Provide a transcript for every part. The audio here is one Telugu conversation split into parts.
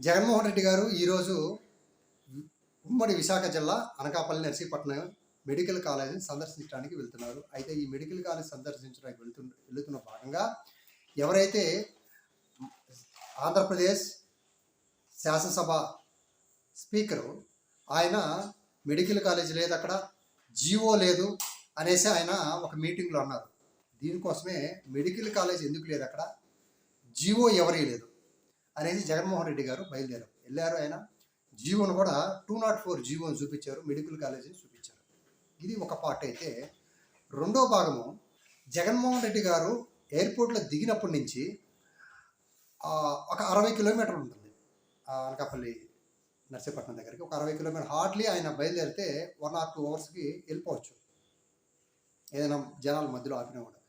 జగన్మోహన్ రెడ్డి గారు ఈరోజు ఉమ్మడి విశాఖ జిల్లా అనకాపల్లి నర్సీపట్నం మెడికల్ కాలేజీని సందర్శించడానికి వెళ్తున్నారు. అయితే ఈ మెడికల్ కాలేజ్ సందర్శించడానికి వెళుతున్న భాగంగా ఎవరైతే ఆంధ్రప్రదేశ్ శాసనసభ స్పీకరు ఆయన మెడికల్ కాలేజ్ లేదు, అక్కడ జీవో లేదు అనేసి ఆయన ఒక మీటింగ్లో అన్నారు. దీనికోసమే మెడికల్ కాలేజ్ ఎందుకు లేదు, అక్కడ జీవో ఎవరీ లేదు అనేది జగన్మోహన్ రెడ్డి గారు వెళ్ళారు. ఆయన జీవోను కూడా 204 జీవోను చూపించారు, మెడికల్ కాలేజీని చూపించారు. ఇది ఒక పార్ట్. అయితే రెండో భాగము, జగన్మోహన్ రెడ్డి గారు ఎయిర్పోర్ట్లో దిగినప్పటి నుంచి ఒక 60 కిలోమీటర్లు ఉంటుంది అనకాపల్లి నర్సీపట్నం దగ్గరికి. ఒక 60 కిలోమీటర్ హార్డ్లీ ఆయన బయలుదేరితే 1 or 2 అవర్స్కి వెళ్ళిపోవచ్చు, ఏదైనా జనాల మధ్యలో ఆపినా కూడా.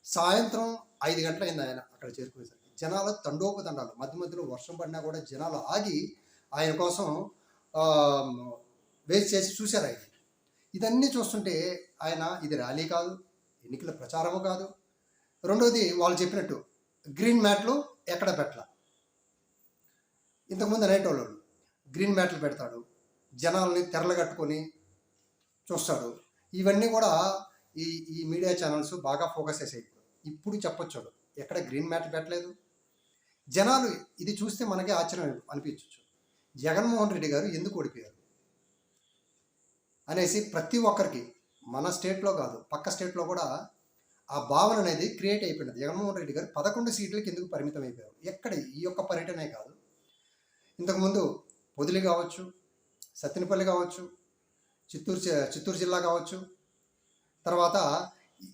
సాయంత్రం 5 గంటలు అయింది ఆయన అక్కడ చేరుకునేసరికి. జనాలు తండోపతండాలు, మధ్య మధ్యలో వర్షం పడినా కూడా జనాలు ఆగి ఆయన కోసం వెయిట్ చేసి చూశారు. ఆయన ఇదన్నీ చూస్తుంటే ఆయన ఇది ర్యాలీ కాదు, ఎన్నికల ప్రచారము కాదు. రెండోది, వాళ్ళు చెప్పినట్టు గ్రీన్ మ్యాట్లు ఎక్కడ పెట్టాల. ఇంతకుముందు అనేటోళ్ళు గ్రీన్ మ్యాట్లు పెడతాడు, జనాల్ని తెరలు కట్టుకొని చూస్తాడు. ఇవన్నీ కూడా ఈ మీడియా ఛానల్స్ బాగా ఫోకస్ చేసాయి. ఇప్పుడు చెప్పొచ్చు ఎక్కడ గ్రీన్ మ్యాట్ పెట్టలేదు. జనాలు ఇది చూస్తే మనకి ఆశ్చర్యం అనిపించవచ్చు, జగన్మోహన్ రెడ్డి గారు ఎందుకు ఓడిపోయారు అనేసి ప్రతి ఒక్కరికి, మన స్టేట్లో కాదు పక్క స్టేట్లో కూడా ఆ భావన అనేది క్రియేట్ అయిపోయింది. జగన్మోహన్ రెడ్డి గారు 11 సీట్లకి ఎందుకు పరిమితం అయిపోయారు. ఎక్కడ ఈ యొక్క పర్యటనే కాదు, ఇంతకుముందు పొదిలి కావచ్చు, సత్తెనపల్లి కావచ్చు, చిత్తూరు జిల్లా కావచ్చు, తర్వాత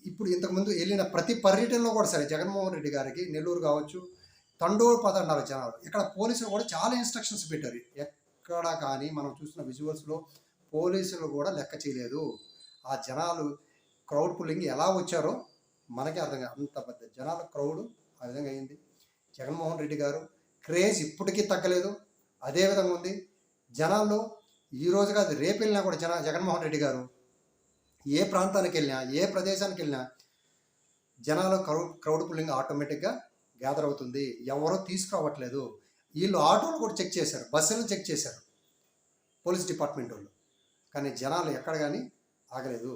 ఇప్పుడు ఇంతకుముందు వెళ్ళిన ప్రతి పర్యటనలో కూడా సరే జగన్మోహన్ రెడ్డి గారికి నెల్లూరు కావచ్చు తండోపతండాలు జనాలు. ఇక్కడ పోలీసులు కూడా చాలా ఇన్స్ట్రక్షన్స్ పెట్టారు. ఎక్కడ కానీ మనం చూసిన విజువల్స్లో పోలీసులు కూడా లెక్క చేయలేదు. ఆ జనాలు క్రౌడ్ పుల్లింగ్ ఎలా వచ్చారో మనకే అర్థం కాదు. అంత పెద్ద జనాల క్రౌడ్ ఆ విధంగా అయింది. జగన్మోహన్ రెడ్డి గారు క్రేజ్ ఇప్పటికీ తగ్గలేదు, అదే విధంగా ఉంది. జనాల్లో ఈరోజు కాదు రేపు వెళ్ళినా కూడా జగన్మోహన్ రెడ్డి గారు ఏ ప్రాంతానికి వెళ్ళినా ఏ ప్రదేశానికి వెళ్ళినా జనాలు క్రౌడ్ పుల్లింగ్ ఆటోమేటిక్గా గ్యాదర్ అవుతుంది. ఎవరో తీసుకురావట్లేదు. వీళ్ళు ఆటోలు కూడా చెక్ చేశారు, బస్సులను చెక్ చేశారు పోలీస్ డిపార్ట్మెంట్ వాళ్ళు, కానీ జనాలు ఎక్కడ కానీ ఆగలేదు.